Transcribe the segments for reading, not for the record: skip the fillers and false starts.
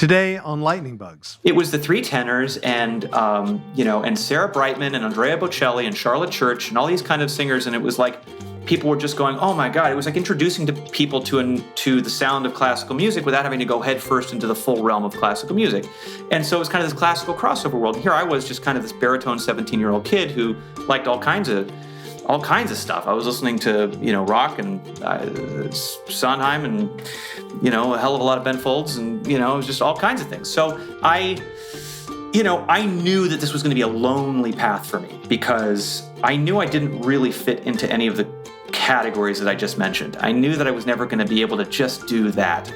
Today on Lightning Bugs. It was the three tenors and Sarah Brightman and Andrea Bocelli and Charlotte Church and all these kind of singers. And it was like people were just going, oh my God. It was like introducing to people to the sound of classical music without having to go head first into the full realm of classical music. And so it was kind of this classical crossover world. And here I was just kind of this baritone 17-year-old kid who liked all kinds of stuff. I was listening to, rock and Sondheim and, a hell of a lot of Ben Folds and, it was just all kinds of things. So I knew that this was going to be a lonely path for me because I knew I didn't really fit into any of the categories that I just mentioned. I knew that I was never going to be able to just do that.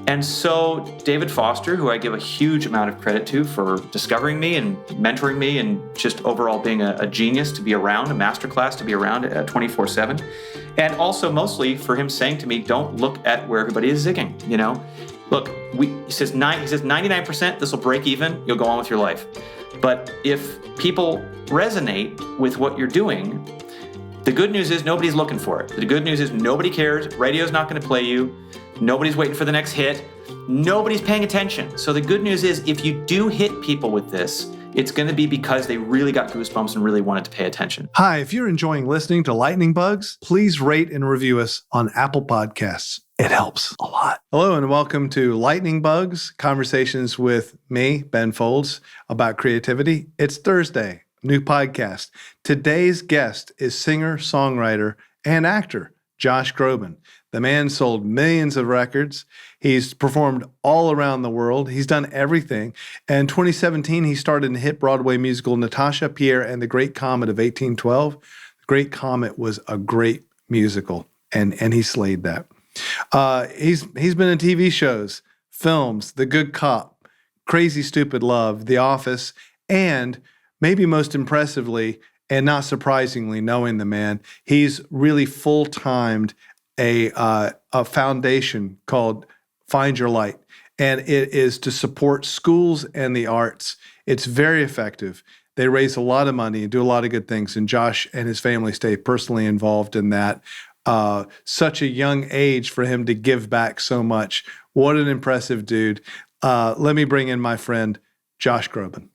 And so David Foster, who I give a huge amount of credit to for discovering me and mentoring me and just overall being a genius to be around, a masterclass to be around 24/7. And also mostly for him saying to me, don't look at where everybody is zigging, Look, he says 99%, this will break even, you'll go on with your life. But if people resonate with what you're doing, the good news is nobody's looking for it. The good news is nobody cares, radio's not going to play you. Nobody's waiting for the next hit. Nobody's paying attention. So the good news is if you do hit people with this, it's going to be because they really got goosebumps and really wanted to pay attention. Hi, if you're enjoying listening to Lightning Bugs, please rate and review us on Apple Podcasts. It helps a lot. Hello and welcome to Lightning Bugs, conversations with me, Ben Folds, about creativity. It's Thursday, new podcast. Today's guest is singer, songwriter, and actor Josh Groban. The man sold millions of records. He's performed all around the world. He's done everything. And in 2017, he starred in the hit Broadway musical Natasha, Pierre, and the Great Comet of 1812. The Great Comet was a great musical, and he slayed that. He's been in TV shows, films, The Good Cop, Crazy Stupid Love, The Office, and maybe most impressively, and not surprisingly, knowing the man, he's really full-timed a foundation called Find Your Light, and it is to support schools and the arts. It's very effective. They raise a lot of money and do a lot of good things, and Josh and his family stay personally involved in that. Such a young age for him to give back so much. What an impressive dude. Let me bring in my friend, Josh Groban.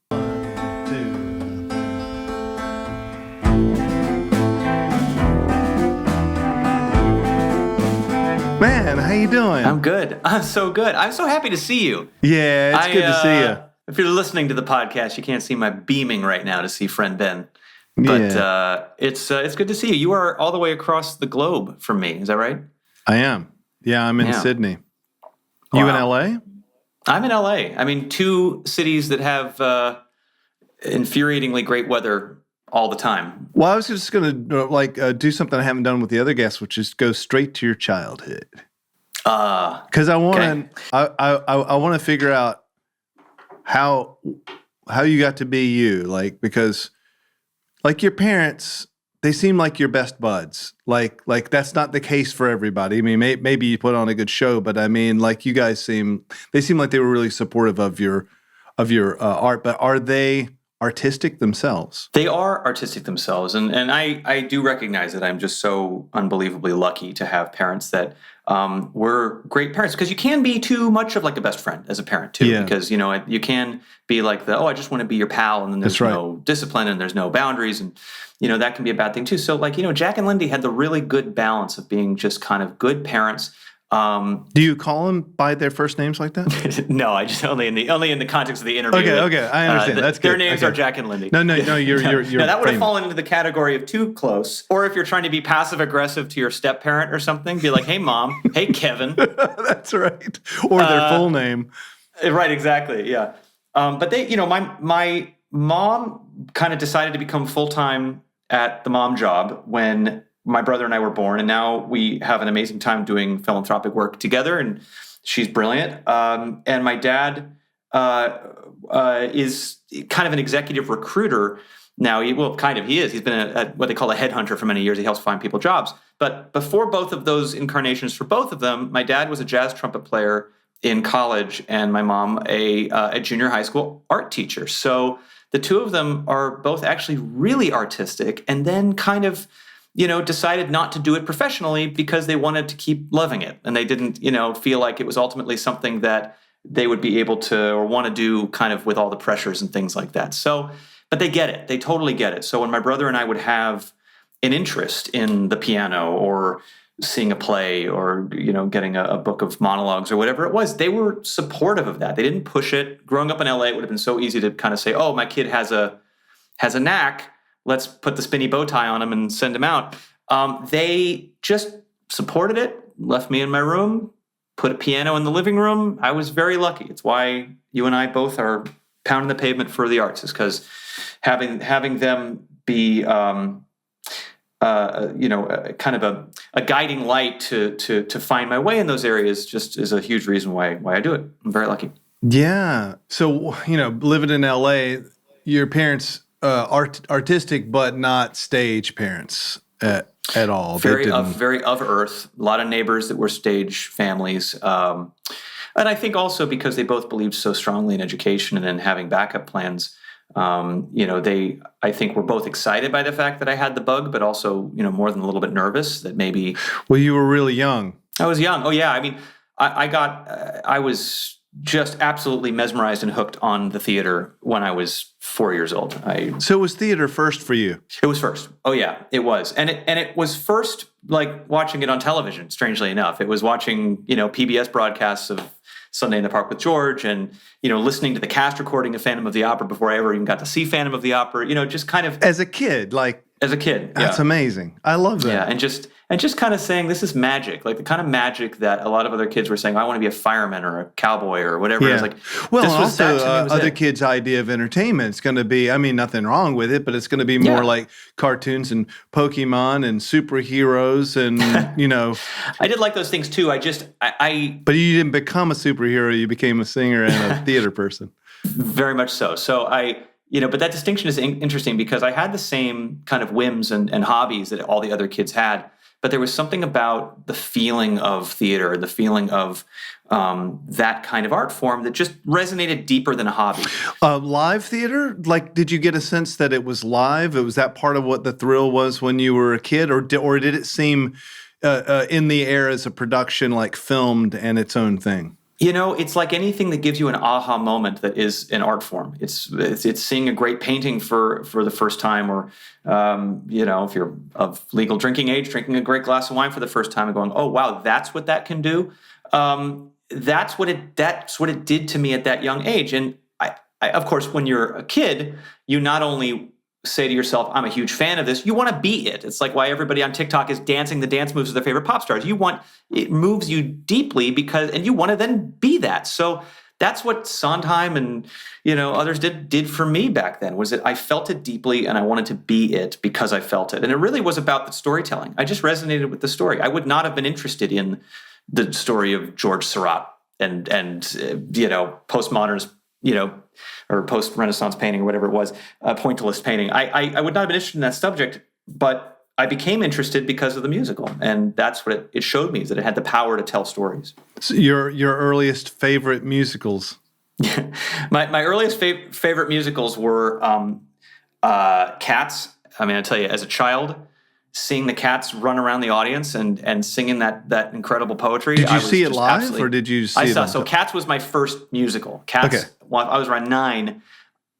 Man, how you doing? I'm good. I'm so good. I'm so happy to see you. Yeah, it's good to see you. If you're listening to the podcast, you can't see my beaming right now to see friend Ben. But it's good to see you. You are all the way across the globe from me. Is that right? I am. Yeah, I'm in Sydney. You in LA? I'm in LA. I mean, two cities that have infuriatingly great weather all the time. Well, I was just going to do something I haven't done with the other guests, which is go straight to your childhood. Because I want to figure out how you got to be you, because your parents, they seem like your best buds. Like that's not the case for everybody. I mean, maybe you put on a good show, but I mean, you guys seem like they were really supportive of your art. But are they artistic themselves? They are artistic themselves, and I do recognize that I'm just so unbelievably lucky to have parents that were great parents, because you can be too much of a best friend as a parent too, because you can be I just want to be your pal, and then there's no discipline and there's no boundaries, and that can be a bad thing too. So Jack and Lindy had the really good balance of being just kind of good parents. Do you call them by their first names like that? No, I just only in the context of the interview. Okay, I understand. That's good. Their names are Jack and Lindy. No, you're. No, that would have fallen into the category of too close. Or if you're trying to be passive aggressive to your step parent or something, be like, "Hey, mom. Hey, Kevin." That's right. Or their full name. Right. Exactly. Yeah. But they, my mom kind of decided to become full-time at the mom job when my brother and I were born, and now we have an amazing time doing philanthropic work together, and she's brilliant. And my dad is kind of an executive recruiter now. He is. He's been what they call a headhunter for many years. He helps find people jobs. But before both of those incarnations, for both of them, my dad was a jazz trumpet player in college, and my mom a junior high school art teacher. So the two of them are both actually really artistic, and then kind of decided not to do it professionally because they wanted to keep loving it. And they didn't, feel like it was ultimately something that they would be able to or want to do kind of with all the pressures and things like that. So, but they get it. They totally get it. So when my brother and I would have an interest in the piano or seeing a play or, getting a book of monologues or whatever it was, they were supportive of that. They didn't push it. Growing up in LA, it would have been so easy to kind of say, oh, my kid has a knack. Let's put the spinny bow tie on him and send him out. They just supported it, left me in my room, put a piano in the living room. I was very lucky. It's why you and I both are pounding the pavement for the arts, is because having them be, kind of a guiding light to find my way in those areas just is a huge reason why I do it. I'm very lucky. Yeah. So, living in LA, your parents, artistic, but not stage parents at all. Very of earth. A lot of neighbors that were stage families. And I think also because they both believed so strongly in education and in having backup plans, they, I think, were both excited by the fact that I had the bug, but also, more than a little bit nervous that maybe. Well, you were really young. I was young. Oh yeah. I mean, I was just absolutely mesmerized and hooked on the theater when I was 4 years old. So was theater first for you? It was first. Oh yeah, it was. And it was first like watching it on television, strangely enough. It was watching, PBS broadcasts of Sunday in the Park with George and, listening to the cast recording of Phantom of the Opera before I ever even got to see Phantom of the Opera, just kind of. As a kid, That's amazing. I love that. Yeah, and just kind of saying this is magic, like the kind of magic that a lot of other kids were saying, I want to be a fireman or a cowboy or whatever. Yeah. It's like, well, also other kids' idea of entertainment is going to be, nothing wrong with it, but it's going to be more like cartoons and Pokemon and superheroes and, I did like those things too. But you didn't become a superhero. You became a singer and a theater person. Very much so. So but that distinction is interesting because I had the same kind of whims and hobbies that all the other kids had, but there was something about the feeling of theater, the feeling of that kind of art form that just resonated deeper than a hobby. Live theater? Did you get a sense that it was live? Was that part of what the thrill was when you were a kid, or did it seem in the air as a production, like filmed and its own thing? It's like anything that gives you an aha moment that is an art form. It's seeing a great painting for the first time, or if you're of legal drinking age, drinking a great glass of wine for the first time and going, oh wow, that's what that can do. That's what it did to me at that young age. And I of course, when you're a kid, you not only say to yourself, I'm a huge fan of this, you want to be it. It's like why everybody on TikTok is dancing the dance moves of their favorite pop stars. It moves you deeply and you want to then be that. So that's what Sondheim and, others did for me back then, was that I felt it deeply and I wanted to be it because I felt it. And it really was about the storytelling. I just resonated with the story. I would not have been interested in the story of George Seurat and postmoderns, or post-Renaissance painting or whatever it was, pointillist painting. I would not have been interested in that subject, but I became interested because of the musical. And that's what it showed me, is that it had the power to tell stories. So your earliest favorite musicals? My earliest favorite musicals were Cats. I mean, I tell you, as a child, seeing the cats run around the audience and singing that incredible poetry. Did you see it live, or did you see it? So Cats was my first musical. Cats. Okay. When I was around 9,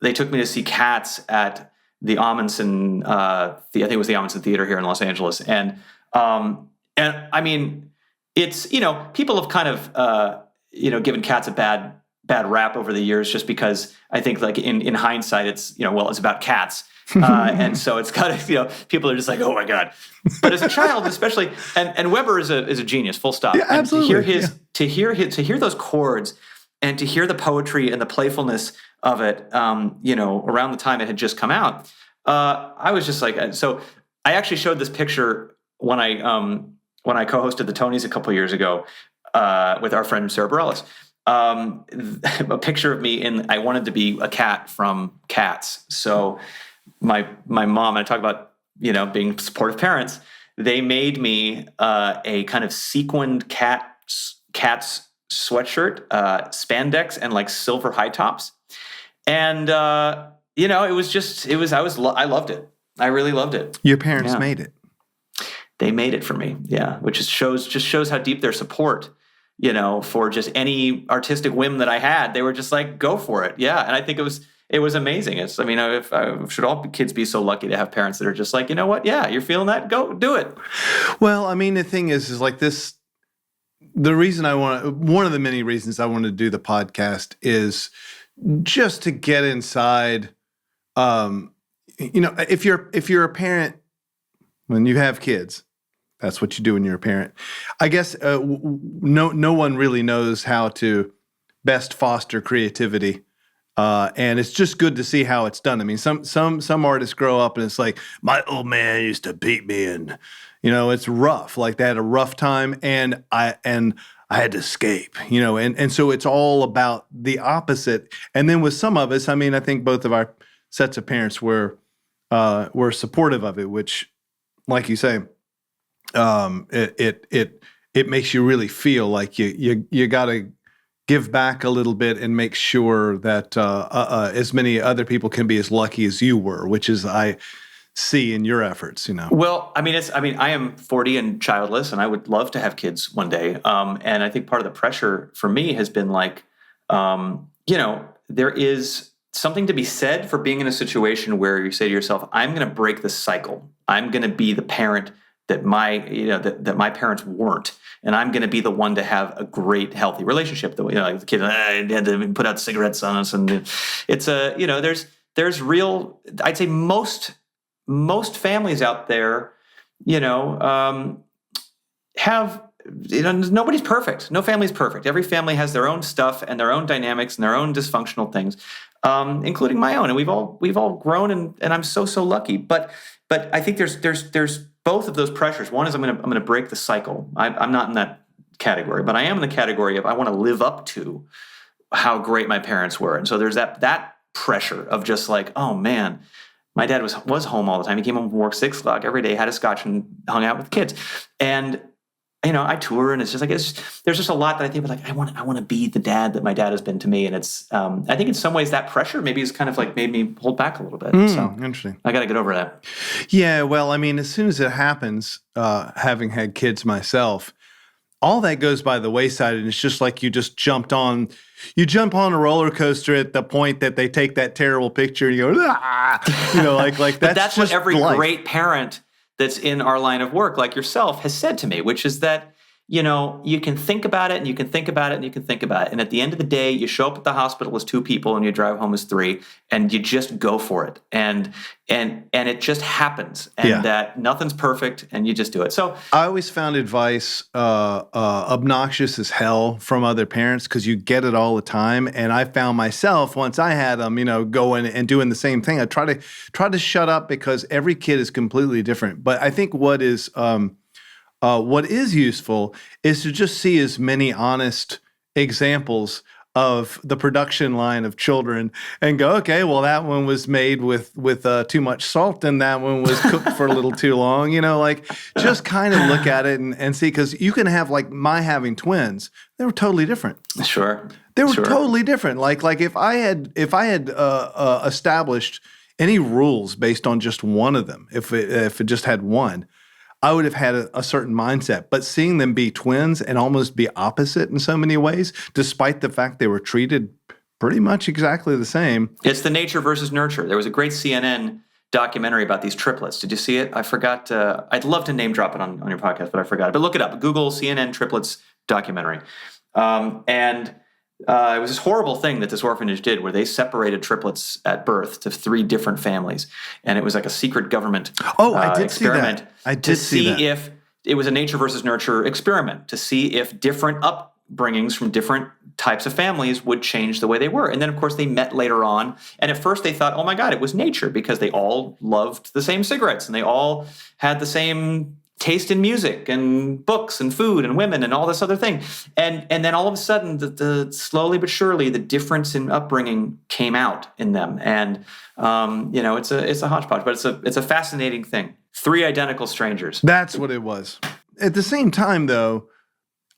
they took me to see Cats at the Amundsen. I think it was the Amundsen Theater here in Los Angeles, and I mean, it's people have kind of given Cats a bad rap over the years, just because I think like in hindsight it's it's about cats. And so it's kind of, people are just like, oh my God. But as a child, especially, and Weber is a genius, full stop. Yeah, absolutely. And to hear those chords and to hear the poetry and the playfulness of it, around the time it had just come out, I was just like, so I actually showed this picture when I co-hosted the Tonys a couple years ago, with our friend Sarah Bareilles. A picture of me I wanted to be a cat from Cats. So my mom, and I talk about, being supportive parents, they made me a kind of sequined cat's sweatshirt, spandex, and like silver high tops. And, I loved it. I really loved it. Your parents made it. They made it for me. Yeah. Which just shows how deep their support for just any artistic whim that I had. They were just like, go for it. Yeah. And I think it was amazing. Should all kids be so lucky to have parents that are just like, you know what? Yeah, you're feeling that? Go do it. Well, I mean, the thing is like this, one of the many reasons I wanted to do the podcast is just to get inside, if you're a parent, when you have kids, that's what you do when you're a parent. I guess no one really knows how to best foster creativity, and it's just good to see how it's done. I mean, some artists grow up and it's like, my old man used to beat me, and it's rough. Like they had a rough time, and I had to escape. And so it's all about the opposite. And then with some of us, I mean, I think both of our sets of parents were supportive of it, which, like you say, it makes you really feel like you got to give back a little bit and make sure that as many other people can be as lucky as you were, which is I see in your efforts. Well, I am 40 and childless, and I would love to have kids one day. And I think part of the pressure for me has been like, there is something to be said for being in a situation where you say to yourself, I'm going to break the cycle. I'm going to be the parent that that my parents weren't, and I'm going to be the one to have a great, healthy relationship. The kid had to put out cigarettes on us, and it's there's real. I'd say most families out there, have. Nobody's perfect. No family's perfect. Every family has their own stuff and their own dynamics and their own dysfunctional things, including my own. And we've all grown, and I'm so lucky. But I think there's both of those pressures. One is I'm gonna break the cycle. I'm not in that category, but I am in the category of I want to live up to how great my parents were. And so there's that pressure of just like, oh man, my dad was home all the time. He came home from work 6 o'clock every day, had a scotch, and hung out with kids. And I tour, and it's just like there's just a lot that I think about. Like I want to be the dad that my dad has been to me, and it's I think in some ways that pressure maybe is kind of like made me hold back a little bit. So interesting. I got to get over that. Yeah, well, I mean, as soon as it happens, having had kids myself, all that goes by the wayside, and it's just like you jump on a roller coaster at the point that they take that terrible picture, and you go, like but that's just what every life. Great parent that's in our line of work, like yourself, has said to me, which is that, you can think about it and you can think about it and you can think about it. And at the end of the day, you show up at the hospital as 2 people and you drive home as 3, and you just go for it. And it just happens, and that nothing's perfect, and you just do it. So I always found advice obnoxious as hell from other parents because you get it all the time. And I found myself, once I had them, going and doing the same thing, I try to shut up because every kid is completely different. But I think what is useful is to just see as many honest examples of the production line of children and go, okay, well, that one was made with too much salt, and that one was cooked for a little too long. Just kind of look at it and see, because you can have like my having twins, they were totally different. Sure, they were totally different. Like if I had established any rules based on just one of them, if it just had one, I would have had a certain mindset. But seeing them be twins and almost be opposite in so many ways, despite the fact they were treated pretty much exactly the same. It's the nature versus nurture. There was a great CNN documentary about these triplets. Did you see it? I forgot. I'd love to name drop it on your podcast, but I forgot it. But look it up. Google CNN triplets documentary. It was this horrible thing that this orphanage did where they separated triplets at birth to 3 different families. And it was like a secret government experiment. I did see that. If it was a nature versus nurture experiment to see if different upbringings from different types of families would change the way they were. And then, of course, they met later on. And at first they thought, oh, my God, it was nature because they all loved the same cigarettes and they all had the same taste in music and books and food and women and all this other thing. And then all of a sudden, the slowly but surely, the difference in upbringing came out in them. And, it's a hodgepodge, but it's a fascinating thing. 3 identical strangers. That's what it was. At the same time, though,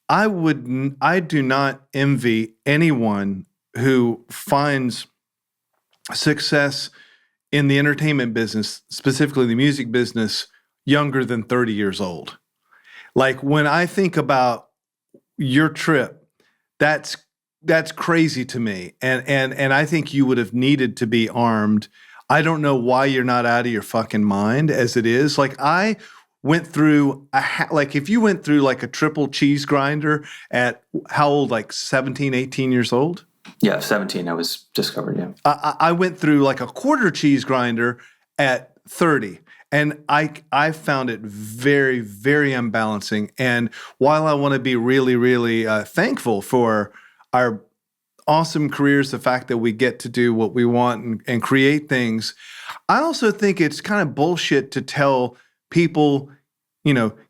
I do not envy anyone who finds success in the entertainment business, specifically the music business, younger than 30 years old. Like when I think about, your trip, that's crazy to me. And I think you would have needed to be armed. I don't know why you're not out of your fucking mind as it is. Like I went through like if you went through like a triple cheese grinder at how old, like 17, 18 years old? Yeah, 17 I was discovered, yeah. I went through like a quarter cheese grinder at 30. And I found it very, very unbalancing. And while I want to be really, really thankful for our awesome careers, the fact that we get to do what we want and create things, I also think it's kind of bullshit to tell people,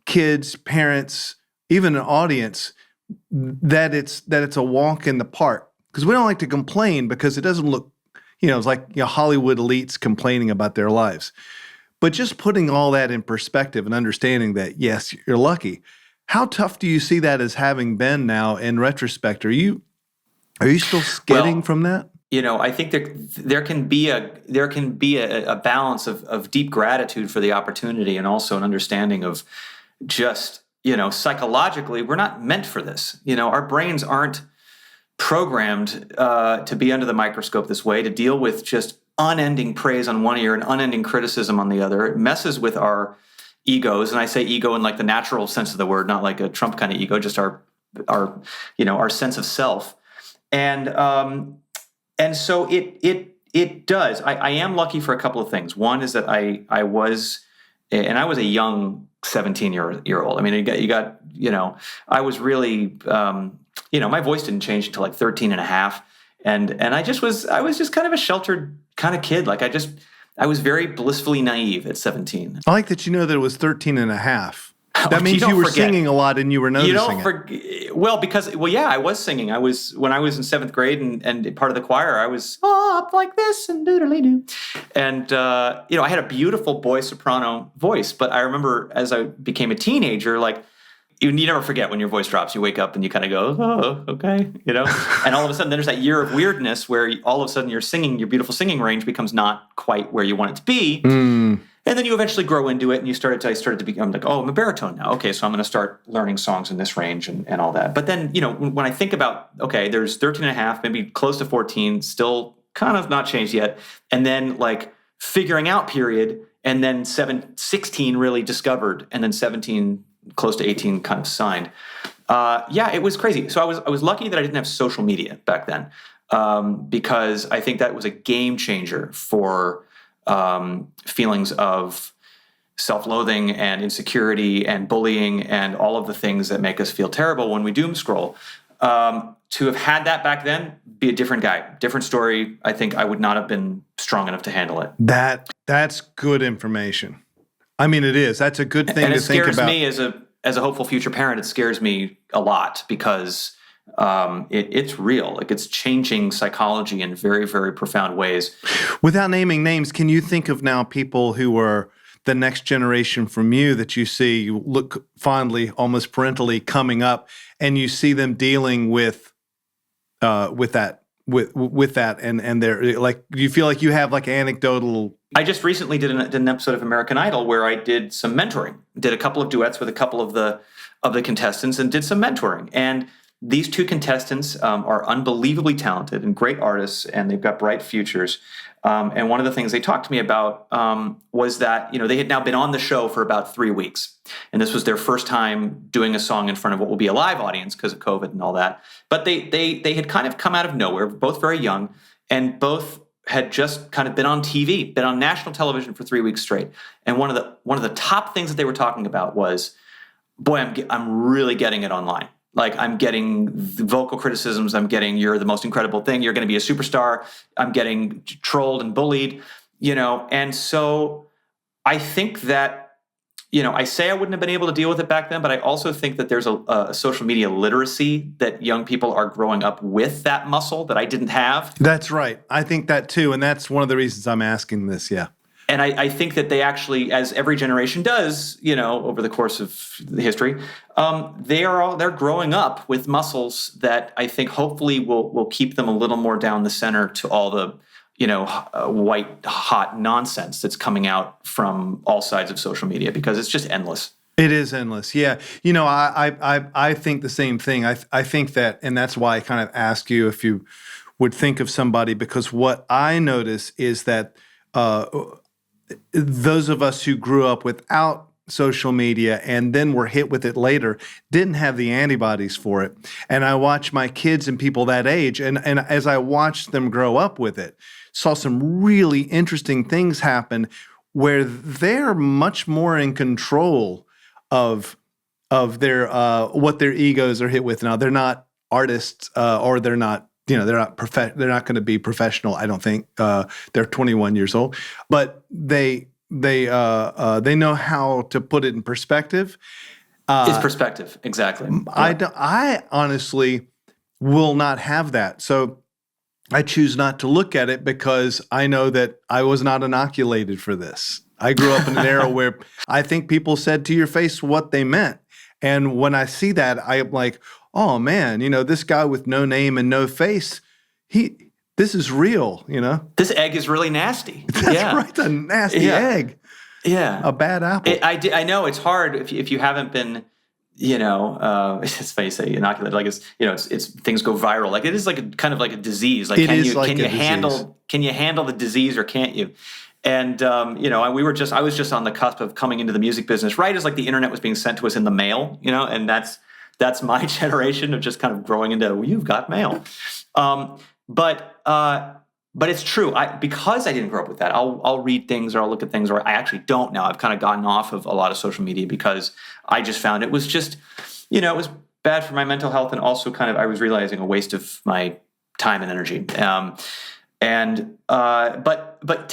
kids, parents, even an audience, that it's a walk in the park. Because we don't like to complain because it doesn't look, it's like Hollywood elites complaining about their lives. But just putting all that in perspective and understanding that, yes, you're lucky. How tough do you see that as having been now in retrospect? Are you still skidding from that? I think there can be a balance of deep gratitude for the opportunity and also an understanding of just, psychologically, we're not meant for this. Our brains aren't programmed to be under the microscope this way, to deal with just unending praise on one ear and unending criticism on the other. It messes with our egos, and I say ego in like the natural sense of the word, not like a Trump kind of ego, just our sense of self. And so it does. I am lucky for a couple of things. One is that I was a young 17-year-old. I mean, you got I was really my voice didn't change until like 13 and a half. And I was just kind of a sheltered kind of kid. Like I was very blissfully naive at 17. I like that that it was 13 and a half. That means you were singing a lot and you were noticing it. Well, I was singing. When I was in 7th grade and part of the choir, I was up like this and doodly-doo. And, I had a beautiful boy soprano voice, but I remember as I became a teenager, like, you never forget when your voice drops. You wake up and you kind of go, oh, okay, and all of a sudden there's that year of weirdness where all of a sudden your beautiful singing range becomes not quite where you want it to be. And then you eventually grow into it and I started to become like, oh, I'm a baritone now. Okay, so I'm going to start learning songs in this range and all that. But then, when I think about, okay, there's 13 and a half, maybe close to 14, still kind of not changed yet. And then like figuring out period, and then 16 really discovered, and then 17 close to 18 kind of signed. It was crazy. So I was lucky that I didn't have social media back then, because I think that was a game changer for feelings of self-loathing and insecurity and bullying and all of the things that make us feel terrible when we doom scroll. To have had that back then, be a different guy, different story. I think I would not have been strong enough to handle it. That's good information. I mean, it is. That's a good thing to think about. And it scares me as a hopeful future parent. It scares me a lot because it's real. Like it's changing psychology in very, very profound ways. Without naming names, can you think of now people who are the next generation from you that you see, you look fondly, almost parentally coming up, and you see them dealing with that, and they're like, you feel like you have like anecdotal. I just recently did an episode of American Idol where I did some mentoring, did a couple of duets with a couple of the contestants, and did some mentoring. And these two contestants are unbelievably talented and great artists, and they've got bright futures. And one of the things they talked to me about was that they had now been on the show for about 3 weeks, and this was their first time doing a song in front of what will be a live audience because of COVID and all that. But they had kind of come out of nowhere, both very young, and both had just kind of been on TV, been on national television for 3 weeks straight. And one of the top things that they were talking about was, boy, I'm really getting it online. Like I'm getting vocal criticisms. I'm getting, you're the most incredible thing. You're going to be a superstar. I'm getting trolled and bullied, And so I think that, I say I wouldn't have been able to deal with it back then, but I also think that there's a social media literacy that young people are growing up with, that muscle that I didn't have. That's right. I think that too. And that's one of the reasons I'm asking this. Yeah. And I think that they actually, as every generation does, over the course of the history, they're growing up with muscles that I think hopefully will keep them a little more down the center to all the, white hot nonsense that's coming out from all sides of social media, because it's just endless. It is endless. Yeah. I think the same thing. I think that, and that's why I kind of ask you if you would think of somebody, because what I notice is that those of us who grew up without social media and then were hit with it later didn't have the antibodies for it. And I watch my kids and people that age, and as I watched them grow up with it, saw some really interesting things happen where they're much more in control of their what their egos are hit with. Now they're not artists, or they're not they're not going to be professional. I don't think they're 21 years old, but they know how to put it in perspective. It's perspective, exactly. I honestly will not have that. So I choose not to look at it because I know that I was not inoculated for this. I grew up in an era where I think people said to your face what they meant. And when I see that, I'm like, oh man, this guy with no name and no face, this is real, This egg is really nasty. That's right, a nasty egg. Yeah. A bad apple. I know it's hard if you haven't been, it's funny you say inoculated, like it's things go viral. Like it is like kind of like a disease. Like can you handle the disease or can't you? And I was just on the cusp of coming into the music business right as like the internet was being sent to us in the mail, and that's my generation of just kind of growing into, well, you've got mail. But it's true. Because I didn't grow up with that, I'll read things or I'll look at things, or I actually don't now. I've kind of gotten off of a lot of social media because I just found it was just, it was bad for my mental health, and also kind of I was realizing a waste of my time and energy. But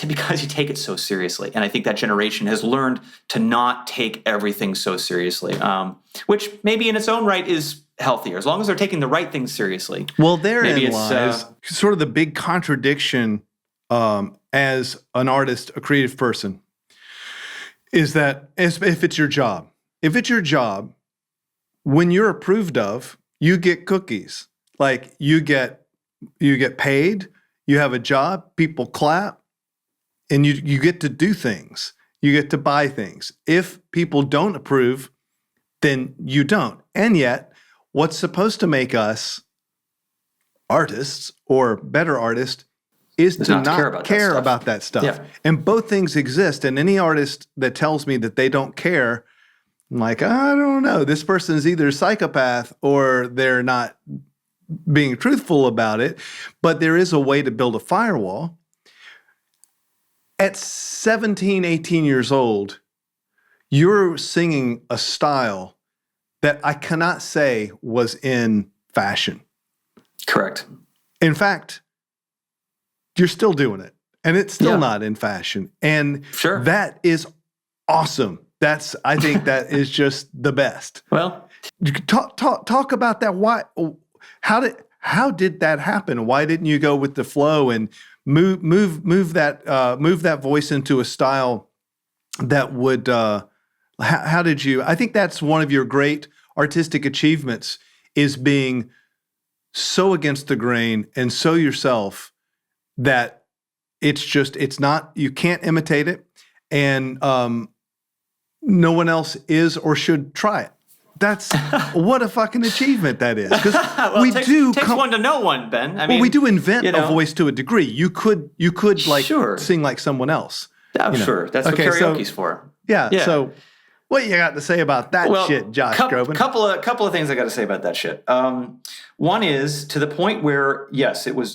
because you take it so seriously, and I think that generation has learned to not take everything so seriously, which maybe in its own right is healthier, as long as they're taking the right things seriously. Well, therein lies sort of the big contradiction as an artist, a creative person, is that if it's your job, when you're approved of, you get cookies. Like you get paid, you have a job, people clap, and you get to do things. You get to buy things. If people don't approve, then you don't. And yet, what's supposed to make us artists or better artists is to not care about that stuff. Yeah. And both things exist. And any artist that tells me that they don't care, I'm like, I don't know. This person is either a psychopath or they're not being truthful about it. But there is a way to build a firewall. At 17, 18 years old, you're singing a style that I cannot say was in fashion. Correct. In fact, you're still doing it, and it's still not in fashion. And that is awesome. I think that is just the best. Well, talk about that. Why? How did that happen? Why didn't you go with the flow and move that voice into a style that would? How did you? I think that's one of your great artistic achievements, is being so against the grain and so yourself that it's not, you can't imitate it, and no one else is or should try it. That's what a fucking achievement that is. Because well, it takes one to know one, Ben. I mean, we do invent a voice to a degree. You could sing like someone else. Sure. That's what karaoke's for. Yeah. So what you got to say about that shit, Josh Groban? Couple of things I got to say about that shit. One is, to the point where, yes, it was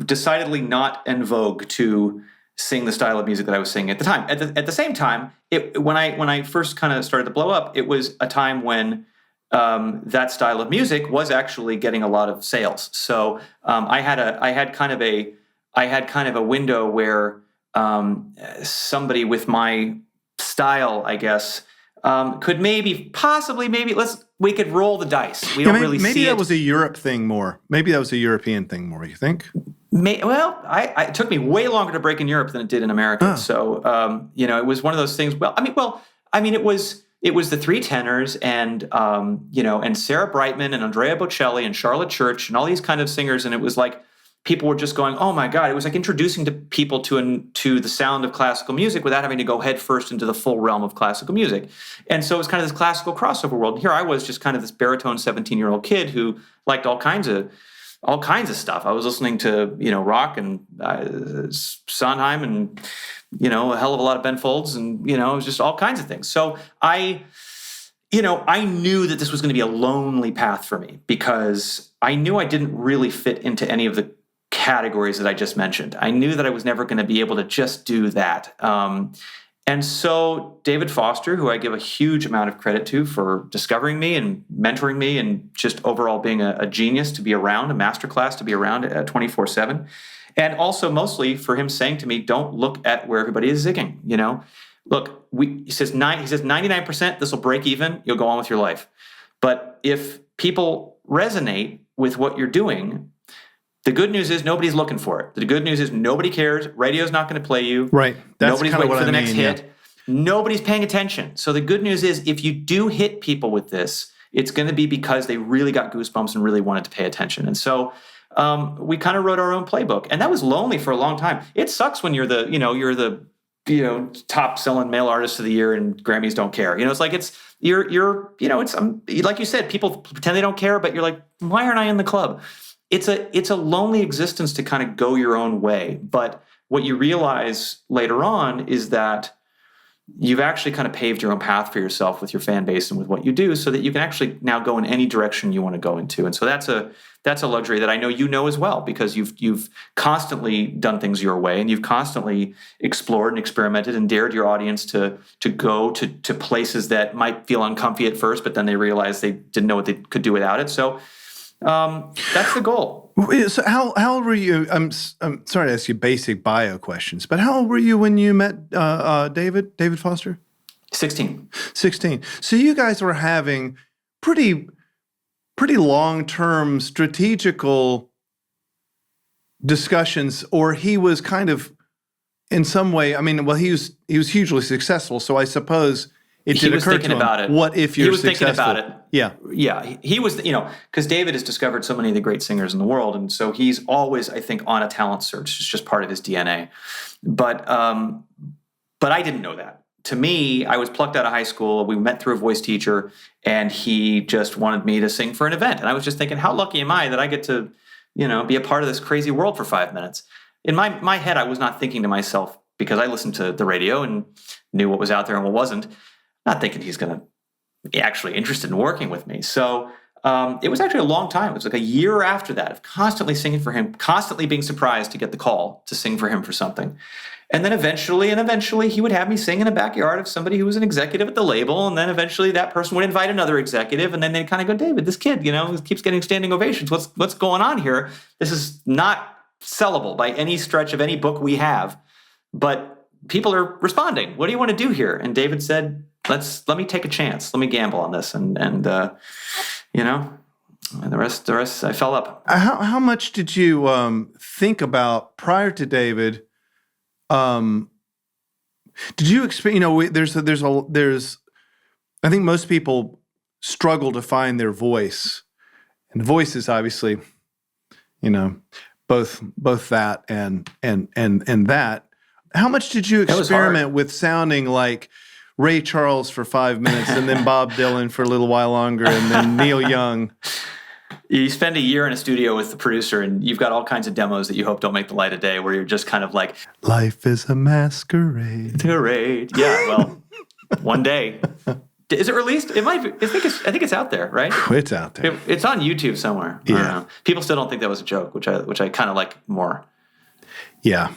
decidedly not en vogue to sing the style of music that I was singing at the time. At the same time, when I first kind of started to blow up, it was a time when that style of music was actually getting a lot of sales. So I had kind of a window where somebody with my style, I guess, could possibly we could roll the dice. We don't really see it. Maybe that was a Europe thing more. Maybe that was a European thing more, you think? It took me way longer to break in Europe than it did in America. Oh. So, it was one of those things. It was the three tenors and Sarah Brightman and Andrea Bocelli and Charlotte Church and all these kind of singers. And it was like, people were just going, oh my God, it was like introducing to people to the sound of classical music without having to go head first into the full realm of classical music. And so it was kind of this classical crossover world. And here I was just kind of this baritone 17-year-old kid who liked all kinds of stuff. I was listening to, rock and Sondheim and, a hell of a lot of Ben Folds and, it was just all kinds of things. So I knew that this was going to be a lonely path for me because I knew I didn't really fit into any of the categories that I just mentioned. I knew that I was never going to be able to just do that. And so David Foster, who I give a huge amount of credit to for discovering me and mentoring me and just overall being a genius to be around, a masterclass to be around at 24/7. And also mostly for him saying to me, don't look at where everybody is zigging, Look, he says 99%, this will break even, you'll go on with your life. But if people resonate with what you're doing, the good news is nobody's looking for it. The good news is nobody cares. Radio's not going to play you. Right. That's nobody's waiting for the next hit. Yeah. Nobody's paying attention. So the good news is if you do hit people with this, it's going to be because they really got goosebumps and really wanted to pay attention. And so we kind of wrote our own playbook. And that was lonely for a long time. It sucks when you're the top selling male artist of the year and Grammys don't care. It's like it's like you said, people pretend they don't care, but you're like, why aren't I in the club? It's a lonely existence to kind of go your own way. But what you realize later on is that you've actually kind of paved your own path for yourself with your fan base and with what you do so that you can actually now go in any direction you want to go into. And so that's a luxury that I know you know as well, because you've constantly done things your way and you've constantly explored and experimented and dared your audience to go to places that might feel uncomfy at first, but then they realized they didn't know what they could do without it. So that's the goal. So how old were you? I'm sorry to ask you basic bio questions, but how old were you when you met David Foster? 16. 16. So you guys were having pretty long-term strategical discussions, or he was kind of in some way. I mean, well, he was hugely successful, so I suppose it did occur to him. About it. What if you're successful? He was thinking about it. Yeah. He was, because David has discovered so many of the great singers in the world, and so he's always, I think, on a talent search. It's just part of his DNA. But I didn't know that. To me, I was plucked out of high school. We met through a voice teacher, and he just wanted me to sing for an event. And I was just thinking, how lucky am I that I get to, be a part of this crazy world for 5 minutes? In my head, I was not thinking to myself, because I listened to the radio and knew what was out there and what wasn't, not thinking he's going to be actually interested in working with me. So it was actually a long time. It was like a year after that of constantly singing for him, constantly being surprised to get the call to sing for him for something. And then eventually he would have me sing in a backyard of somebody who was an executive at the label. And then eventually that person would invite another executive. And then they'd kind of go, David, this kid, keeps getting standing ovations. What's going on here? This is not sellable by any stretch of any book we have. But people are responding. What do you want to do here? And David said, let me take a chance. Let me gamble on this. And the rest I fell up. How much did you think about prior to David? Did you experience, there's I think most people struggle to find their voice, and the voice is obviously, both that and that. How much did you experiment with sounding like Ray Charles for 5 minutes and then Bob Dylan for a little while longer and then Neil Young? You spend a year in a studio with the producer and you've got all kinds of demos that you hope don't make the light of day, where you're just kind of like, life is a masquerade. Yeah, well, one day. Is it released? It might be. I think it's out there, right? It's out there. It's on YouTube somewhere. Yeah. I don't know. People still don't think that was a joke, which I kind of like more. Yeah.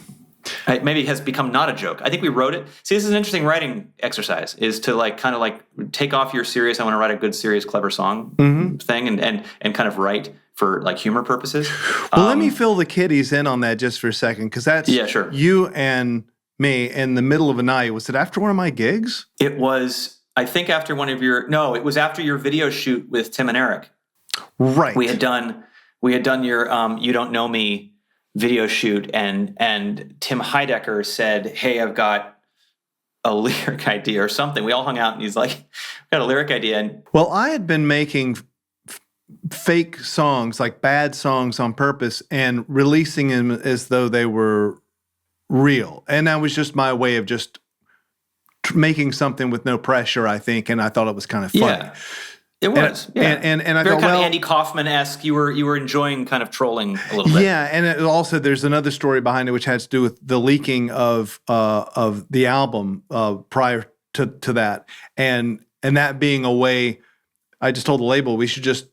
Maybe it has become not a joke. I think we wrote it. See, this is an interesting writing exercise, is to kind of take off your serious, I want to write a good, serious, clever song thing and kind of write for humor purposes. Well, let me fill the kiddies in on that just for a second, because that's sure. You and me in the middle of a night. Was it after one of my gigs? It was, I think, after it was after your video shoot with Tim and Eric. Right. We had done your You Don't Know Me video shoot, and Tim Heidecker said, hey, I've got a lyric idea or something. We all hung out and he's like, I've got a lyric idea. And well, I had been making fake songs, like bad songs on purpose, and releasing them as though they were real. And that was just my way of just making something with no pressure, I think, and I thought it was kind of funny. Yeah. It was, and I very thought, kind well, of Andy Kaufman-esque. You were enjoying kind of trolling a little bit. Yeah, and also there's another story behind it, which has to do with the leaking of the album prior to that, and that being a way. I just told the label we should just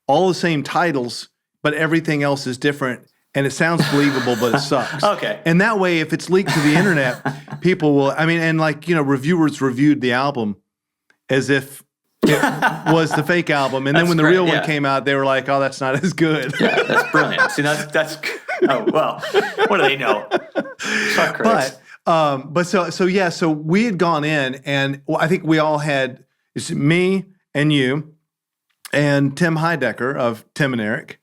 all the same titles, but everything else is different, and it sounds believable, but it sucks. Okay. And that way, if it's leaked to the internet, people will. I mean, and like reviewers reviewed the album as if it was the fake album, and then when the real one came out, they were like, "Oh, that's not as good." Yeah, that's brilliant. See, that's. Oh well, what do they know? Fuck critics. So we had gone in, and I think we all had it's me and you, and Tim Heidecker of Tim and Eric,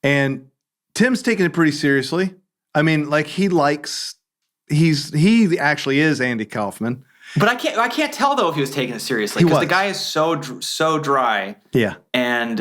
and Tim's taking it pretty seriously. I mean, like he actually is Andy Kaufman. But I can't tell though if he was taking it seriously because the guy is so dry. Yeah, and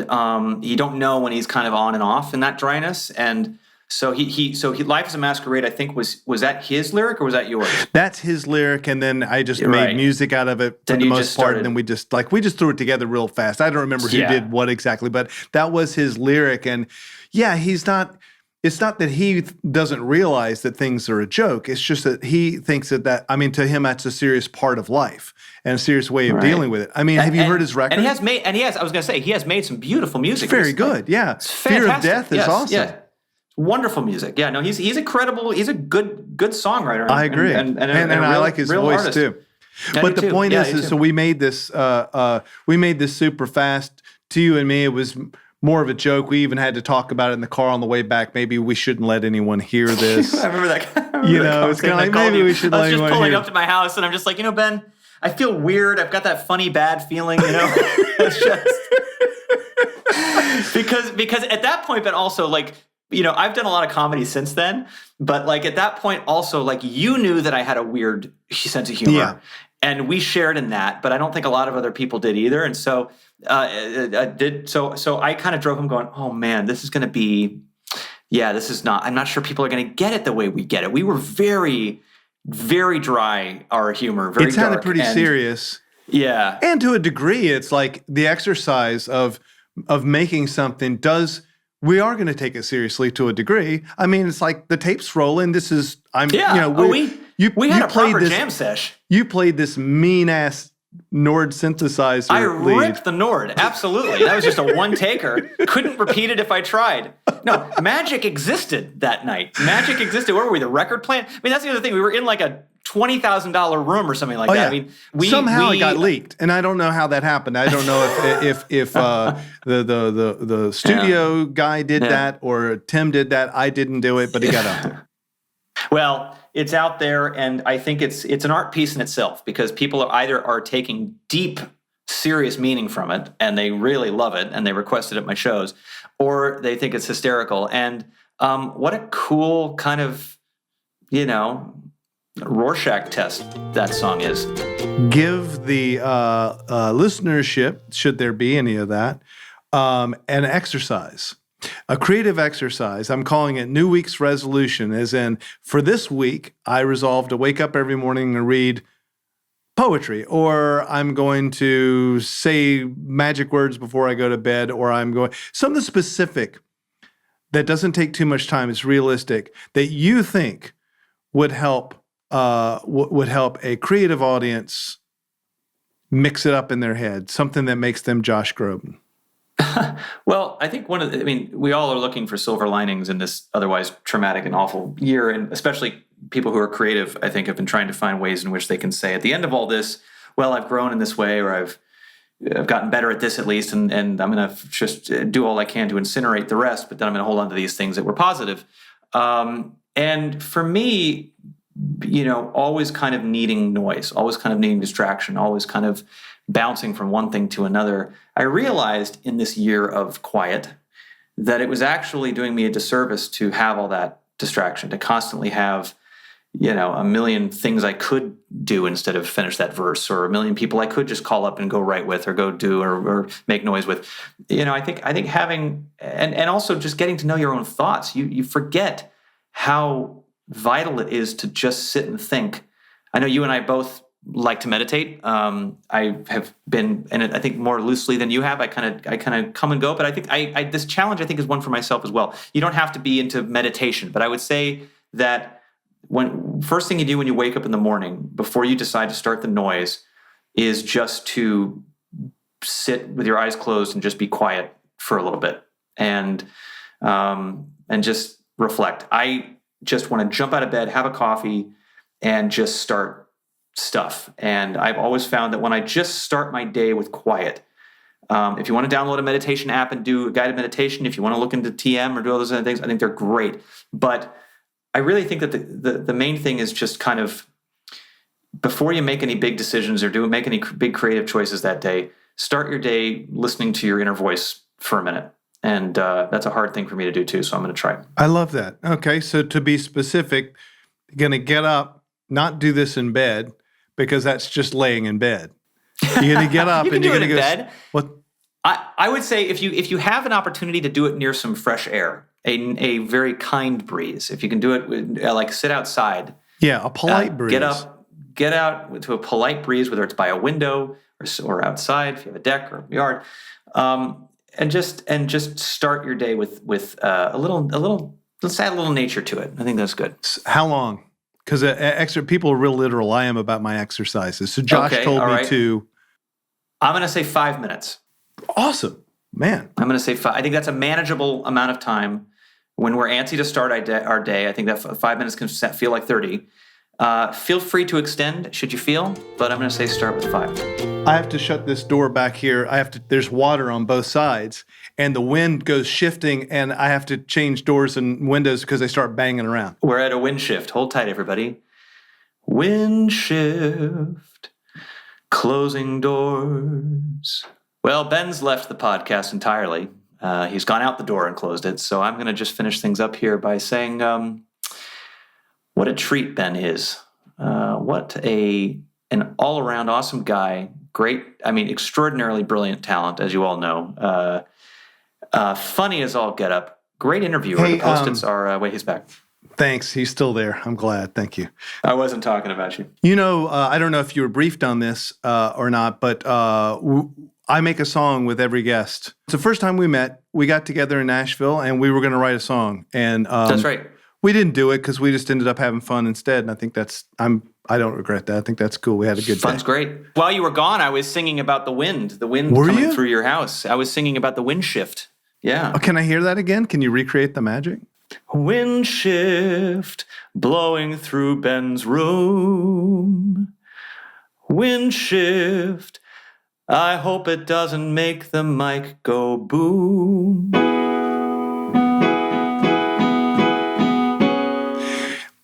you don't know when he's kind of on and off in that dryness. And so he Life is a Masquerade. I think was that his lyric or was that yours? That's his lyric, and then I just made music out of it for the most part. And then we just threw it together real fast. I don't remember who did what exactly, but that was his lyric. And yeah, he's not. It's not that he doesn't realize that things are a joke. It's just that he thinks that I mean, to him, that's a serious part of life and a serious way of dealing with it. I mean, have you heard his record? And I was going to say, he has made some beautiful music. It's very good, yeah. Fear of Death is awesome. Yeah. Wonderful music. Yeah, no, he's incredible. He's a good songwriter. I agree. And I like his voice artist. Too. But the point is so we made this super fast. To you and me, it was more of a joke. We even had to talk about it in the car on the way back. Maybe we shouldn't let anyone hear this. I remember that. It's kind of like maybe we should let anyone hear. I was just pulling up to my house, and I'm just like, Ben, I feel weird. I've got that funny bad feeling, It's just because at that point, but also like, I've done a lot of comedy since then, but like at that point also, like you knew that I had a weird sense of humor. Yeah. And we shared in that, but I don't think a lot of other people did either. And so So I kind of drove him going, oh man, this is going to be, this is not, I'm not sure people are going to get it the way we get it. We were very, very dry, our humor, very dark. It sounded pretty serious. Yeah. And to a degree, it's like the exercise of making something we are going to take it seriously to a degree. I mean, it's like the tape's rolling. This is, we had a proper jam sesh. You played this mean-ass Nord synthesizer ripped the Nord, absolutely. That was just a one-taker. Couldn't repeat it if I tried. No, magic existed that night. Magic existed. Where were we, the record plant? I mean, that's the other thing. We were in like a $20,000 room or something like that. Yeah. I mean, somehow it got leaked, and I don't know how that happened. I don't know if the studio guy did that or Tim did that. I didn't do it, but it got out there. Well, it's out there, and I think it's an art piece in itself because people are taking deep, serious meaning from it, and they really love it, and they request it at my shows, or they think it's hysterical. And what a cool kind of, Rorschach test that song is. Give the listenership, should there be any of that, an exercise. A creative exercise. I'm calling it New Week's Resolution, as in, for this week, I resolved to wake up every morning and read poetry, or I'm going to say magic words before I go to bed, or I'm going something specific that doesn't take too much time, is realistic, that you think would help a creative audience mix it up in their head, something that makes them Josh Groban. Well, I think we all are looking for silver linings in this otherwise traumatic and awful year, and especially people who are creative, I think, have been trying to find ways in which they can say at the end of all this, well, I've grown in this way, or I've gotten better at this at least, and I'm going to just do all I can to incinerate the rest, but then I'm going to hold on to these things that were positive. And for me, always kind of needing noise, always kind of needing distraction, always kind of bouncing from one thing to another, I realized in this year of quiet that it was actually doing me a disservice to have all that distraction, to constantly have, a million things I could do instead of finish that verse, or a million people I could just call up and go write with, or go do, or make noise with. I think having, and also just getting to know your own thoughts. You forget how vital it is to just sit and think. I know you and I both like to meditate. I have been in it, I think, more loosely than you have. I kind of come and go, but I think this challenge, I think, is one for myself as well. You don't have to be into meditation, but I would say that first thing you do when you wake up in the morning, before you decide to start the noise, is just to sit with your eyes closed and just be quiet for a little bit and just reflect. I just want to jump out of bed, have a coffee, and just start stuff. And I've always found that when I just start my day with quiet, if you want to download a meditation app and do a guided meditation, if you want to look into TM or do all those other things, I think they're great. But I really think that the main thing is just kind of, before you make any big decisions or make any big creative choices that day, start your day listening to your inner voice for a minute. And that's a hard thing for me to do too, so I'm going to try. I love that. Okay, so to be specific, you're going to get up, not do this in bed, because that's just laying in bed. You're going to get up and you're going to go. You can do it in bed. What? I would say if you have an opportunity to do it near some fresh air, a very kind breeze. If you can do it, like sit outside. Yeah, a polite breeze. Get out to a polite breeze, whether it's by a window or outside, if you have a deck or a yard, and just start your day with a little. Let's add a little nature to it. I think that's good. How long? Because people are real literal. I am about my exercises. So Josh told me to. I'm going to say 5 minutes. Awesome. Man. I'm going to say 5. I think that's a manageable amount of time. When we're antsy to start our day, I think that 5 minutes can feel like 30. Feel free to extend, should you feel, but I'm going to say start with 5. I have to shut this door back here. There's water on both sides, and the wind goes shifting, and I have to change doors and windows because they start banging around. We're at a wind shift. Hold tight, everybody. Wind shift, closing doors. Well, Ben's left the podcast entirely. He's gone out the door and closed it. So I'm going to just finish things up here by saying what a treat Ben is. What an all-around awesome guy. Great, extraordinarily brilliant talent, as you all know. Funny as all get up. Great interviewer. Hey, the Post-its are, wait, he's back. Thanks. He's still there. I'm glad. Thank you. I wasn't talking about you. I don't know if you were briefed on this or not, but I make a song with every guest. It's the first time we met. We got together in Nashville, and we were going to write a song. And that's right. We didn't do it because we just ended up having fun instead. And I think I don't regret that. I think that's cool. We had a good Fun's day. Great. While you were gone, I was singing about the wind coming through your house. I was singing about the wind shift. Yeah. Oh, can I hear that again? Can you recreate the magic? Wind shift blowing through Ben's room. Wind shift. I hope it doesn't make the mic go boom.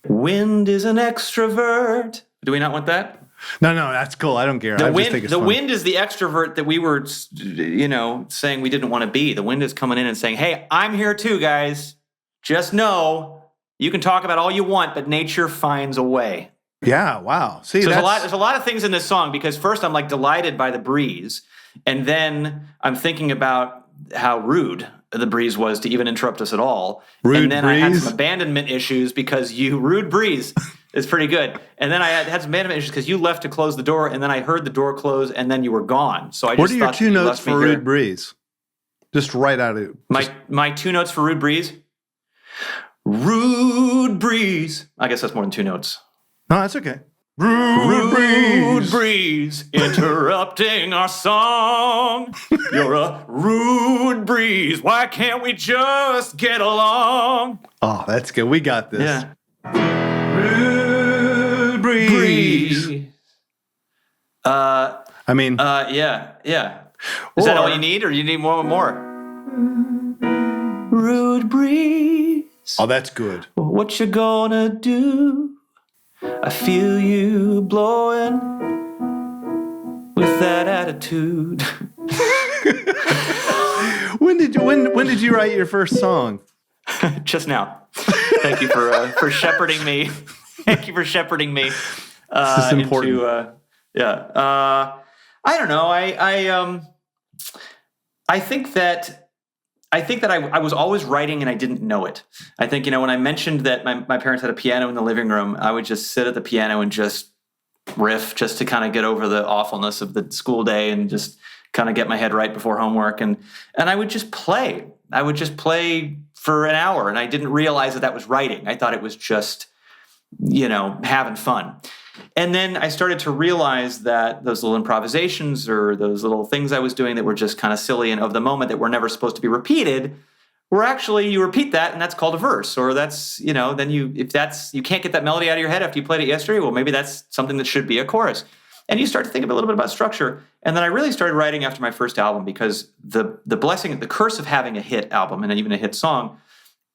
Wind is an extrovert. Do we not want that? No, that's cool. I don't care. The wind is the extrovert that we were, saying we didn't want to be. The wind is coming in and saying, hey, I'm here too, guys. Just know you can talk about all you want, but nature finds a way. Yeah, wow. See, so there's a lot of things in this song, because first I'm like delighted by the breeze, and then I'm thinking about how rude the breeze was to even interrupt us at all. Rude and then breeze? I had some abandonment issues because rude breeze is pretty good. And then I had some abandonment issues because you left to close the door, and then I heard the door close, and then you were gone. So I just What are your 2 notes for rude breeze? Just right out of it. My 2 notes for rude breeze? Rude breeze. I guess that's more than 2 notes. No, that's okay. Rude breeze interrupting our song. You're a rude breeze. Why can't we just get along? Oh, that's good. We got this. Yeah. Rude breeze. Yeah. Is that all you need, or do you need more? Rude breeze. Oh, that's good. What you gonna do? I feel you blowing with that attitude. When did you write your first song? Just now. Thank you for shepherding me Thank you for shepherding me. This is important. I don't know. I think that I was always writing and I didn't know it. I think, when I mentioned that my parents had a piano in the living room, I would just sit at the piano and just riff just to kind of get over the awfulness of the school day and just kind of get my head right before homework. And I would just play. I would just play for an hour, and I didn't realize that was writing. I thought it was just, having fun. And then I started to realize that those little improvisations or those little things I was doing that were just kind of silly and of the moment that were never supposed to be repeated were actually, you repeat that and that's called a verse. Or that's, then you can't get that melody out of your head after you played it yesterday, well, maybe that's something that should be a chorus. And you start to think a little bit about structure. And then I really started writing after my first album, because the blessing, the curse of having a hit album and even a hit song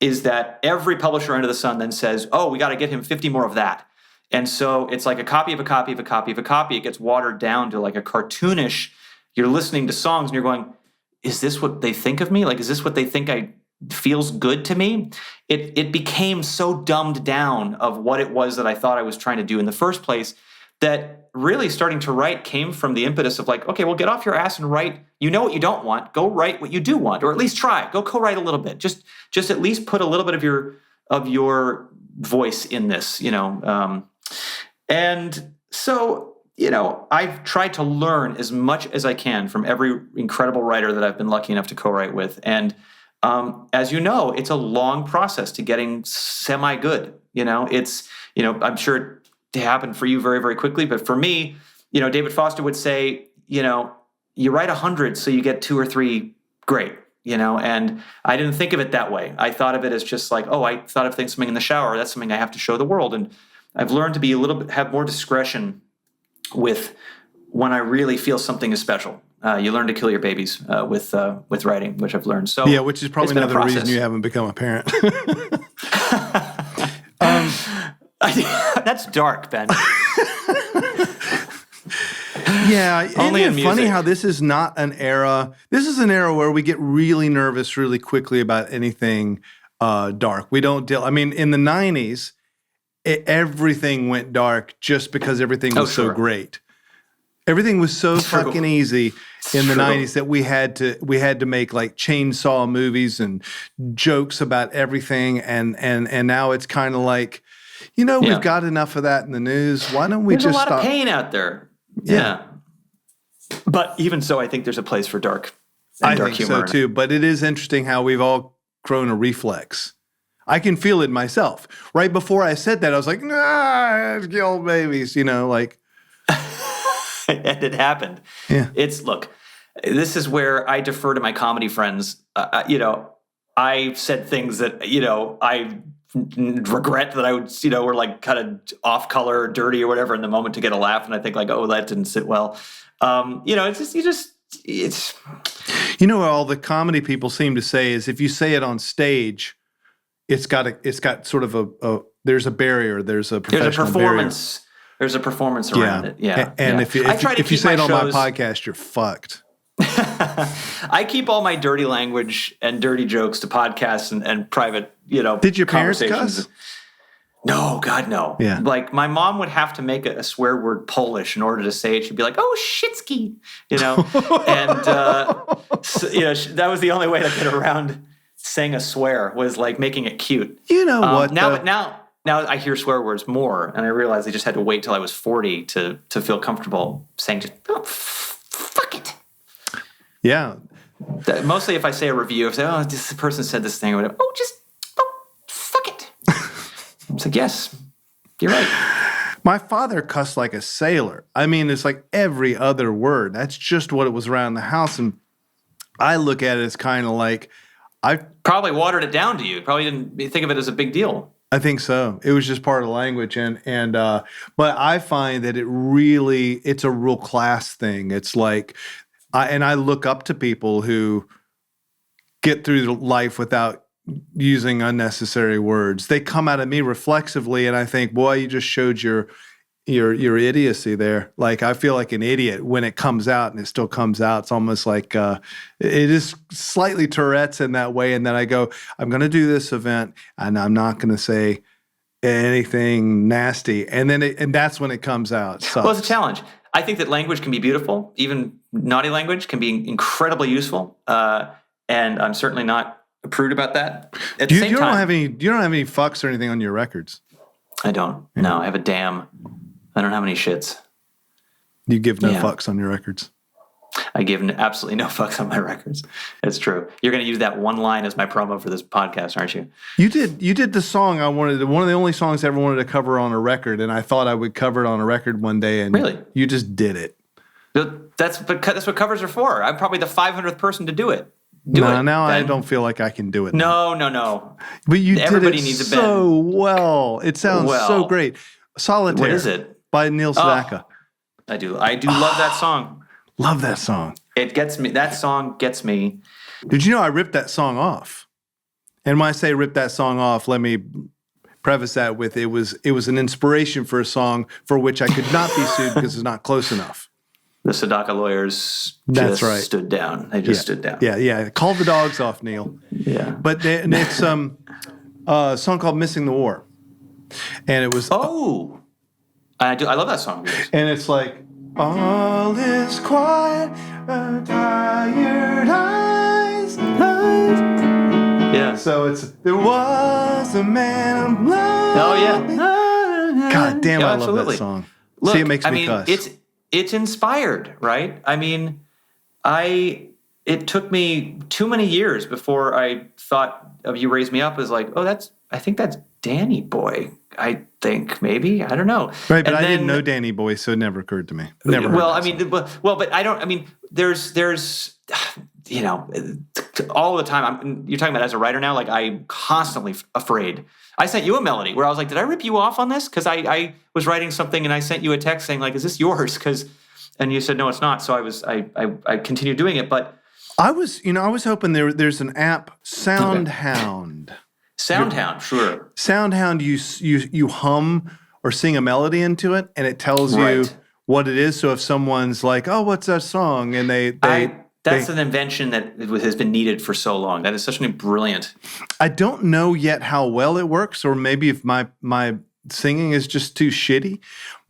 is that every publisher under the sun then says, oh, we got to get him 50 more of that. And so it's like a copy of a copy of a copy of a copy. It gets watered down to like a cartoonish, you're listening to songs and you're going, is this what they think of me? Like, is this what they think feels good to me? It became so dumbed down of what it was that I thought I was trying to do in the first place, that really starting to write came from the impetus of like, okay, well, get off your ass and write. You know what you don't want. Go write what you do want, or at least try. Go co-write a little bit. Just at least put a little bit of your voice in this, And so, I've tried to learn as much as I can from every incredible writer that I've been lucky enough to co-write with. And as you know, it's a long process to getting semi-good. It's, I'm sure it happened for you very, very quickly. But for me, David Foster would say, you write 100 so you get 2 or 3 great, and I didn't think of it that way. I thought of it as just like, oh, I thought of something in the shower. That's something I have to show the world. And I've learned to be have more discretion with when I really feel something is special. You learn to kill your babies with writing, which I've learned. So yeah, which is probably another reason you haven't become a parent. That's dark, Ben. Yeah, isn't it funny how this is not an era? This is an era where we get really nervous really quickly about anything dark. We don't deal. I mean, in the 90s, everything went dark just because everything was so great. Everything was so fucking easy in the 90s that we had to make like chainsaw movies and jokes about everything, and now it's kind of like, we've got enough of that in the news. Why don't we There's just a lot stop? of pain out there. Yeah. But even so, I think there's a place for dark and dark humor. I think so too. But it is interesting how we've all grown a reflex. I can feel it myself. Right before I said that, I was like, nah, kill babies, like. And it happened. Yeah. Look, this is where I defer to my comedy friends. I said things that, I regret that I would, were like kind of off color or dirty or whatever in the moment to get a laugh. And I think like, oh, that didn't sit well. It's all the comedy people seem to say is if you say it on stage, it's got sort of there's a barrier. There's a professional performance. barrier. There's a performance around it. Yeah. And if you say it on my podcast, you're fucked. I keep all my dirty language and dirty jokes to podcasts and private, Did your parents cuss? No, God, no. Yeah. Like my mom would have to make a swear word Polish in order to say it. She'd be like, "Oh, shitski," and that was the only way to get around saying a swear was like making it cute. You know what? Now I hear swear words more, and I realize I just had to wait till I was 40 to feel comfortable saying just fuck it. Yeah. Mostly if I say a review, if I say, oh, this person said this thing or whatever, fuck it. It's like, yes, you're right. My father cussed like a sailor. I mean, it's like every other word. That's just what it was around the house. And I look at it as kind of like, I probably watered it down to you. Probably didn't think of it as a big deal. I think so. It was just part of the language. But I find that it's a real class thing. It's like, I look up to people who get through life without using unnecessary words. They come out of me reflexively, and I think, boy, you just showed your idiocy there. Like, I feel like an idiot when it comes out, and it still comes out. It's almost like it is slightly Tourette's in that way. And then I go, I'm going to do this event, and I'm not going to say anything nasty, and that's when it comes out. It Well, it's a challenge. I think that language can be beautiful. Even naughty language can be incredibly useful, and I'm certainly not a prude about that. At the same time, you don't have any fucks or anything on your records. I don't. No, I have a damn. I don't have any shits. You give no fucks on your records. I give absolutely no fucks on my records. It's true. You're going to use that one line as my promo for this podcast, aren't you? You did the song I wanted. One of the only songs I ever wanted to cover on a record, and I thought I would cover it on a record one day. And really, you just did it. That's what covers are for. I'm probably the 500th person to do it. Now I don't feel like I can do it. No. But Everybody did it needs a so well. It sounds so great. Solitaire. What is it? By Neil Sedaka. I do love that song. Love that song. It gets me. That song gets me. Did you know I ripped that song off? And when I say rip that song off, let me preface that with it was an inspiration for a song for which I could not be sued because it's not close enough. The Sedaka lawyers stood down. They just stood down. Yeah. Called the dogs off, Neil. Yeah. But it's a song called Missing the War. And it was... I love that song. And it's like... All is quiet, tired eyes. Yeah. So there was a man I'm loving. Oh yeah. God damn, I love that song. Look, see, it makes me cuss. It's inspired, right? I mean, it took me too many years before I thought of You Raise Me Up as like, I think that's Danny Boy. I think maybe, I don't know. Right, but I didn't know Danny Boy, so it never occurred to me. Never. Well, I mean, but I don't. I mean, there's, you know, all the time. You're talking about as a writer now. Like I'm constantly afraid. I sent you a melody where I was like, did I rip you off on this? Because I was writing something and I sent you a text saying like, is this yours? And you said no, it's not. So I continued doing it, but I was hoping there's an app, Hound. Soundhound, sure. Soundhound, you hum or sing a melody into it, and it tells you what it is. So if someone's like, "Oh, what's that song?" and that's an invention that has been needed for so long. That is such a brilliant. I don't know yet how well it works, or maybe if my singing is just too shitty.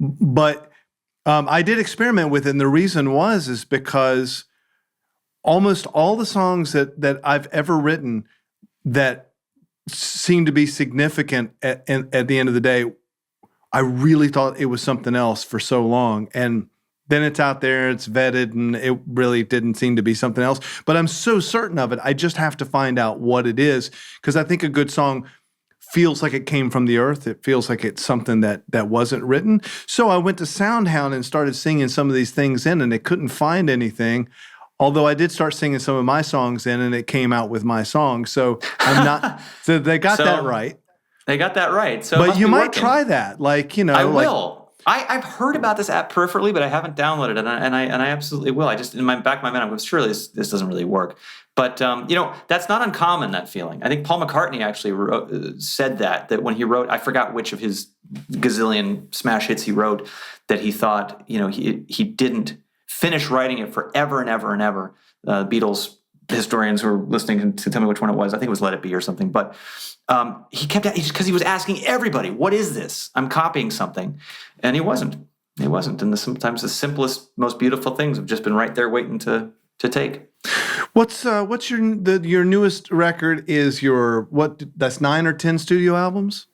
But I did experiment with it, and the reason is because almost all the songs that I've ever written that seemed to be significant at the end of the day, I really thought it was something else for so long. And then it's out there, it's vetted, and it really didn't seem to be something else. But I'm so certain of it, I just have to find out what it is, because I think a good song feels like it came from the earth. It feels like it's something that wasn't written. So I went to Soundhound and started singing some of these things in, and they couldn't find anything. Although I did start singing some of my songs in, and it came out with my song. So I'm not. So they got that right. They got that right. So, but you might try that, I will. I've heard about this app peripherally, but I haven't downloaded it, and I absolutely will. I just in my back of my mind, I'm surely this doesn't really work. But that's not uncommon. That feeling. I think Paul McCartney actually said that when he wrote, I forgot which of his gazillion smash hits he wrote, that he thought he didn't finish writing it forever and ever and ever. Beatles historians who were listening to tell me which one it was. I think it was Let It Be or something. But he kept because he was asking everybody, "What is this? I'm copying something," and he wasn't. He wasn't. And sometimes the simplest, most beautiful things have just been right there waiting to take. What's your newest record? Is that's 9 or 10 studio albums?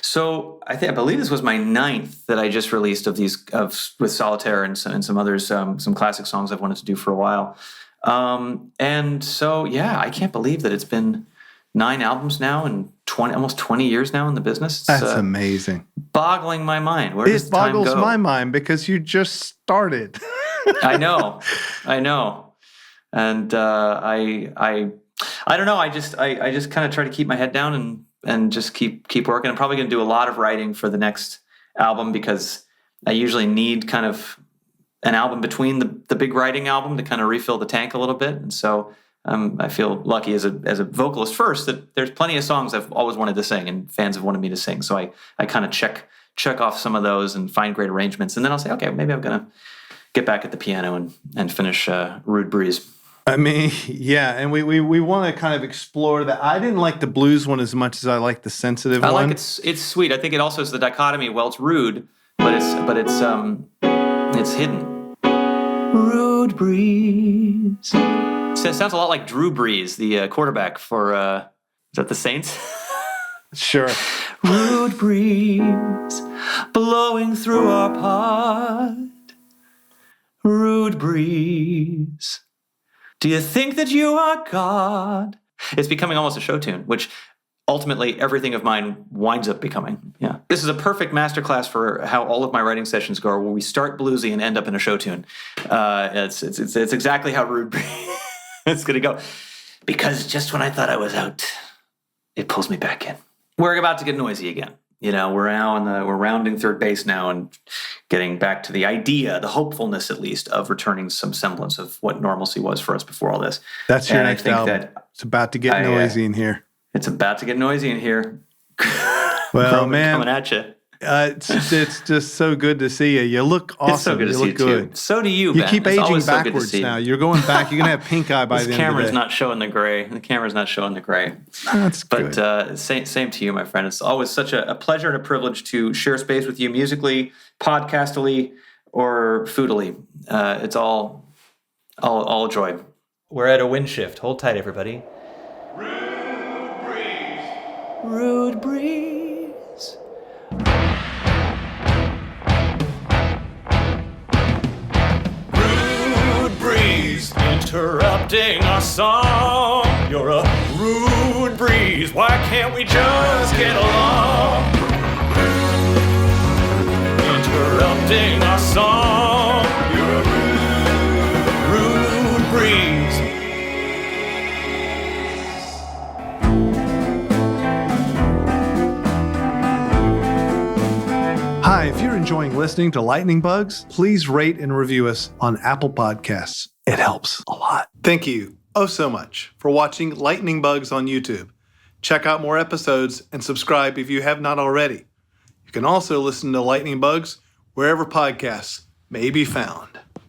So I believe this was my 9th that I just released with Solitaire and some others, some classic songs I've wanted to do for a while. And so, yeah, I can't believe that it's been 9 albums now and almost 20 years now in the business. It's, that's amazing. Boggling my mind. Where does time go? It boggles my mind because you just started. I know. And I don't know. I just kind of try to keep my head down and just keep working. I'm probably going to do a lot of writing for the next album because I usually need kind of an album between the big writing album to kind of refill the tank a little bit. And so I feel lucky as a vocalist first that there's plenty of songs I've always wanted to sing and fans have wanted me to sing. So I kind of check off some of those and find great arrangements. And then I'll say, okay, maybe I'm going to get back at the piano and finish Rude Breeze. I mean, yeah, and we want to kind of explore that. I didn't like the blues one as much as I like the sensitive one. I like it's sweet. I think it also is the dichotomy. Well, it's rude, but it's hidden. Rude breeze. So it sounds a lot like Drew Brees, the quarterback for is that the Saints? Sure. Rude breeze blowing through our pod. Rude breeze. Do you think that you are God? It's becoming almost a show tune, which ultimately everything of mine winds up becoming. Yeah. This is a perfect masterclass for how all of my writing sessions go, where we start bluesy and end up in a show tune. It's exactly how Rude Breeze it's going to go. Because just when I thought I was out, it pulls me back in. We're about to get noisy again. You know, we're rounding third base now and getting back to the idea, the hopefulness at least, of returning some semblance of what normalcy was for us before all this. That's your next album. It's about to get noisy in here. It's about to get noisy in here. Well, Groban man, coming at you. It's just so good to see you. You look awesome. It's so good to you see look you good. too. So do you, You Ben. keep It's aging always backwards so now. You're going back. You're going to have pink eye by the end of the day. This camera's not showing the gray. The camera's not showing the gray. That's good. But same to you, my friend. It's always such a pleasure and a privilege to share space with you musically, podcastily, or foodily. It's all joy. We're at a wind shift. Hold tight, everybody. Rude breeze. Rude breeze. Rude breeze interrupting our song. You're a rude breeze. Why can't we just get along? Interrupting our song. You're a rude breeze. Hi, if you're enjoying listening to Lightning Bugs, please rate and review us on Apple Podcasts. It helps a lot. Thank you so much for watching Lightning Bugs on YouTube. Check out more episodes and subscribe if you have not already. You can also listen to Lightning Bugs wherever podcasts may be found.